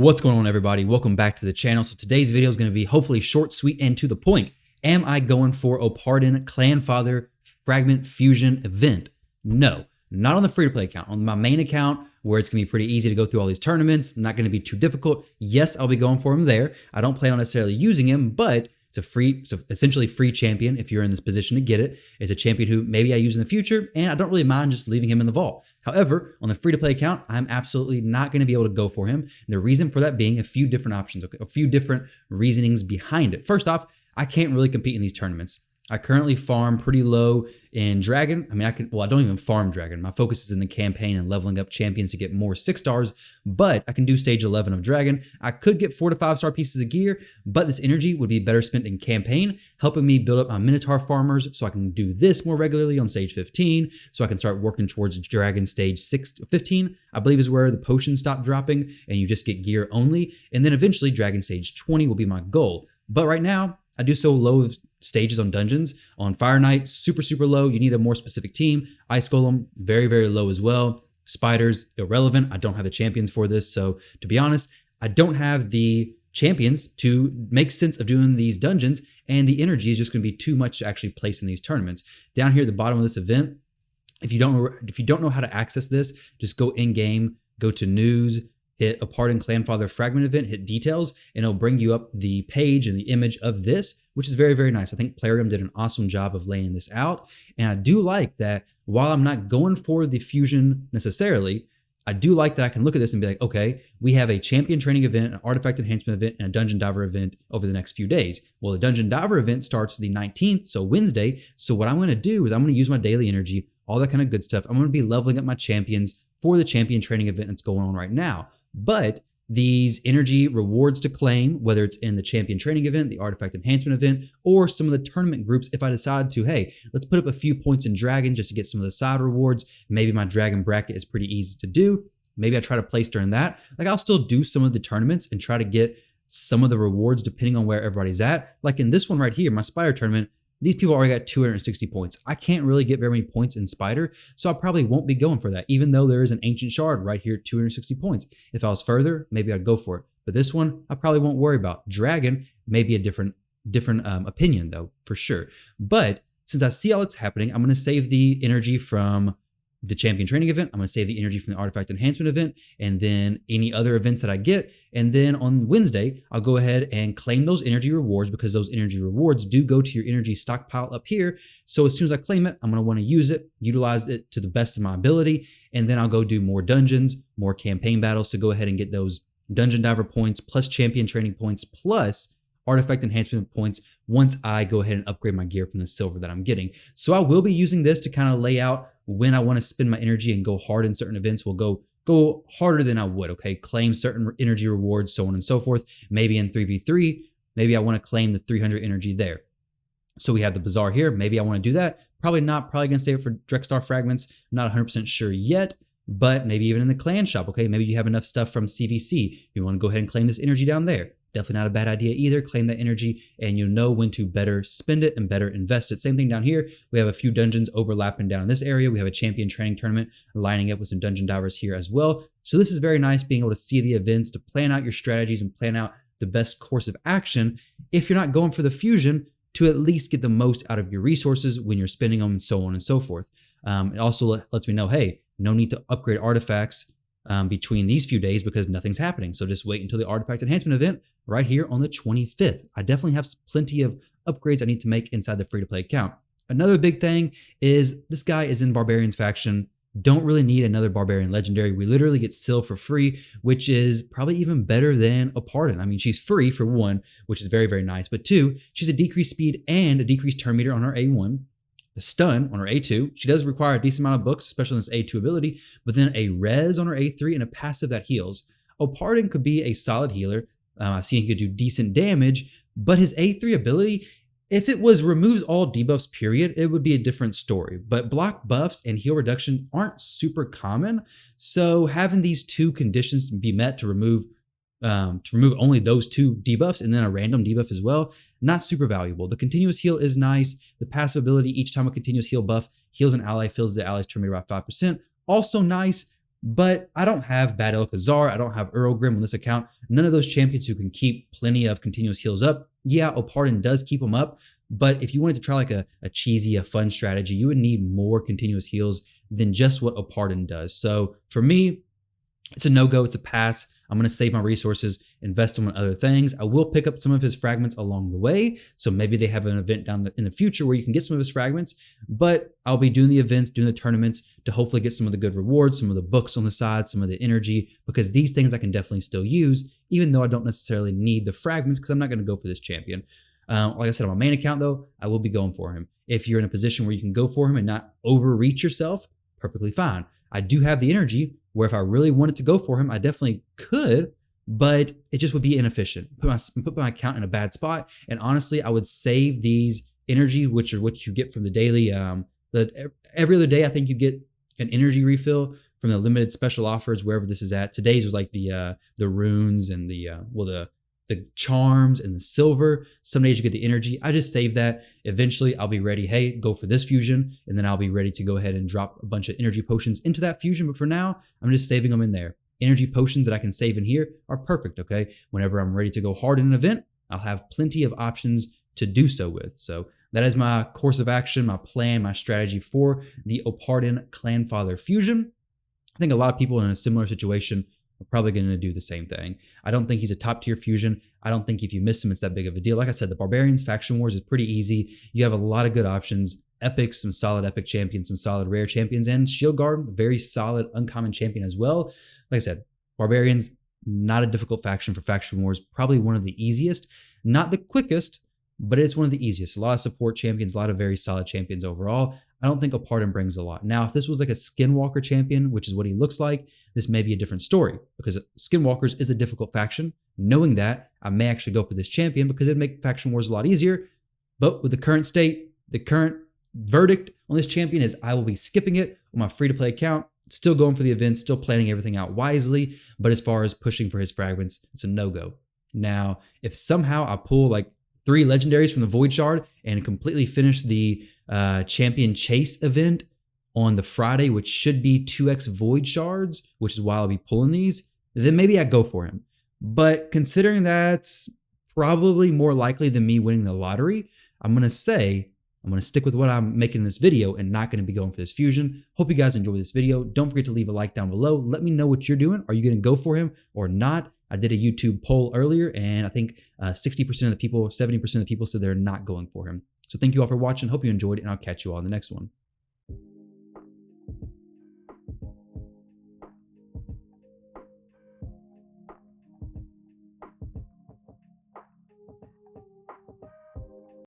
What's going on, everybody? Welcome back to the channel. So today's video is going to be hopefully short, sweet, and to the point. Am I going for a Pardon Clanfather Fragment Fusion event? No, not on the free-to-play account. On my main account, where it's going to be pretty easy to go through all these tournaments, not going to be too difficult. Yes, I'll be going for him there. I don't plan on necessarily using him, but it's essentially free champion if you're in this position to get it. It's a champion who maybe I use in the future, and I don't really mind just leaving him in the vault. However, on the free-to-play account, I'm absolutely not going to be able to go for him. And the reason for that being a few different options, a few different reasonings behind it. First off, I can't really compete in these tournaments. I currently farm pretty low in Dragon. I don't even farm Dragon. My focus is in the campaign and leveling up champions to get more 6 stars, but I can do stage 11 of Dragon. I could get 4 to 5 star pieces of gear, but this energy would be better spent in campaign, helping me build up my Minotaur farmers so I can do this more regularly on stage 15, so I can start working towards Dragon stage 15, I believe is where the potions stop dropping and you just get gear only. And then eventually Dragon stage 20 will be my goal. But right now, I do so low of stages on dungeons. On Fire Knight, super low. You need a more specific team. Ice Golem, very low as well. Spiders, irrelevant. I don't have the champions for this. So to be honest, I don't have the champions to make sense of doing these dungeons, and the energy is just going to be too much to actually place in these tournaments. Down here at the bottom of this event, if you don't know how to access this, just go in game, go to news, hit a Pardon Clanfather Fragment event, hit details, and it'll bring you up the page and the image of this, which is very nice. I think Plarium did an awesome job of laying this out. And I do like that while I'm not going for the fusion necessarily, I do like that I can look at this and be like, okay, we have a champion training event, an artifact enhancement event, and a dungeon diver event over the next few days. Well, the dungeon diver event starts the 19th, so Wednesday. So what I'm going to do is I'm going to use my daily energy, all that kind of good stuff. I'm going to be leveling up my champions for the champion training event that's going on right now. But these energy rewards to claim, whether it's in the champion training event, the artifact enhancement event, or some of the tournament groups, if I decide to, hey, let's put up a few points in Dragon just to get some of the side rewards. Maybe my Dragon bracket is pretty easy to do. Maybe I try to place during that. Like, I'll still do some of the tournaments and try to get some of the rewards depending on where everybody's at. Like in this one right here, my Spider tournament, these people already got 260 points. I can't really get very many points in Spider, so I probably won't be going for that, even though there is an Ancient Shard right here at 260 points. If I was further, maybe I'd go for it. But this one, I probably won't worry about. Dragon may be a different opinion, though, for sure. But since I see all that's happening, I'm going to save the energy from the champion training event. I'm going to save the energy from the artifact enhancement event, and then any other events that I get. And then on Wednesday, I'll go ahead and claim those energy rewards, because those energy rewards do go to your energy stockpile up here. So as soon as I claim it, I'm going to want to use it, utilize it to the best of my ability. And then I'll go do more dungeons, more campaign battles to go ahead and get those dungeon diver points, plus champion training points, plus artifact enhancement points once I go ahead and upgrade my gear from the silver that I'm getting. So I will be using this to kind of lay out when I want to spend my energy and go hard in certain events. We'll go harder than I would, okay? Claim certain energy rewards, so on and so forth. Maybe in 3v3, maybe I want to claim the 300 energy there. So we have the Bazaar here. Maybe I want to do that. Probably not. Probably going to stay for Drexstar fragments. Not 100% sure yet, but maybe even in the clan shop, okay? Maybe you have enough stuff from CVC. You want to go ahead and claim this energy down there. Definitely not a bad idea either. Claim that energy, and you'll know when to better spend it and better invest it. Same thing down here. We have a few dungeons overlapping down in this area. We have a champion training tournament lining up with some dungeon divers here as well. So this is very nice, being able to see the events, to plan out your strategies and plan out the best course of action. If you're not going for the fusion, to at least get the most out of your resources when you're spending them, and so on and so forth. It also lets me know, hey, no need to upgrade artifacts between these few days because nothing's happening. So just wait until the artifact enhancement event right here on the 25th. I definitely have plenty of upgrades I need to make inside the free-to-play account. Another big thing is this guy is in Barbarian's faction. Don't really need another Barbarian Legendary. We literally get Syl for free, which is probably even better than a Pardon. I mean, she's free for one, which is very nice. But two, she's a decreased speed and a decreased turn meter on her A1. A stun on her A2. She does require a decent amount of books, especially on this A2 ability, but then a res on her A3 and a passive that heals. Pardon could be a solid healer. I've seen he could do decent damage, but his A3 ability, if it was removes all debuffs period, it would be a different story. But block buffs and heal reduction aren't super common, so having these two conditions be met to remove only those two debuffs and then a random debuff as well, not super valuable. The continuous heal is nice. The passive ability, each time a continuous heal buff heals an ally, fills the ally's turn meter by 5%. Also nice, But I don't have Bad Alcazar. I don't have Earl Grim on this account. None of those champions who can keep plenty of continuous heals up. Yeah, Opardin does keep them up. But if you wanted to try like a cheesy, a fun strategy, you would need more continuous heals than just what Opardin does. So for me, it's a no-go. It's a pass. I'm going to save my resources, invest them in other things. I will pick up some of his fragments along the way. So maybe they have an event in the future where you can get some of his fragments, but I'll be doing the events, doing the tournaments to hopefully get some of the good rewards, some of the books on the side, some of the energy, because these things I can definitely still use, even though I don't necessarily need the fragments because I'm not going to go for this champion. Like I said, on my main account though, I will be going for him. If you're in a position where you can go for him and not overreach yourself, perfectly fine. I do have the energy where if I really wanted to go for him, I definitely could, but it just would be inefficient. Put my account in a bad spot. And honestly, I would save these energy, which are what you get from the daily. Every other day, I think you get an energy refill from the limited special offers, wherever this is at. Today's was like the runes and the charms and the silver. Some days you get the energy. I just save that. Eventually I'll be ready. Hey, go for this fusion. And then I'll be ready to go ahead and drop a bunch of energy potions into that fusion. But for now, I'm just saving them in there. Energy potions that I can save in here are perfect. Okay. Whenever I'm ready to go hard in an event, I'll have plenty of options to do so with. So that is my course of action, my plan, my strategy for the Opardin Clanfather fusion. I think a lot of people in a similar situation are probably going to do the same thing. I don't think he's a top tier fusion. I don't think if you miss him, it's that big of a deal. Like I said, the Barbarians Faction Wars is pretty easy. You have a lot of good options. Epics, some solid epic champions, some solid rare champions, and Shield Guard, very solid uncommon champion as well. Like I said, Barbarians, not a difficult faction for Faction Wars. Probably one of the easiest. Not the quickest, but it's one of the easiest. A lot of support champions, a lot of very solid champions overall. I don't think Opardin brings a lot. Now, if this was like a Skinwalker champion, which is what he looks like, this may be a different story because Skinwalkers is a difficult faction. Knowing that, I may actually go for this champion because it'd make Faction Wars a lot easier. But with the current state, the current verdict on this champion is I will be skipping it on my free-to-play account, still going for the events, still planning everything out wisely. But as far as pushing for his fragments, it's a no-go. Now, if somehow I pull like 3 legendaries from the Void Shard and completely finish the champion chase event on the Friday, which should be 2x Void Shards, which is why I'll be pulling these, then maybe I go for him. But considering that's probably more likely than me winning the lottery, I'm going to stick with what I'm making in this video and not going to be going for this fusion. Hope you guys enjoyed this video. Don't forget to leave a like down below. Let me know what you're doing. Are you going to go for him or not? I did a YouTube poll earlier, and I think 60% of the people, 70% of the people said they're not going for him. So thank you all for watching. Hope you enjoyed it, and I'll catch you all in the next one.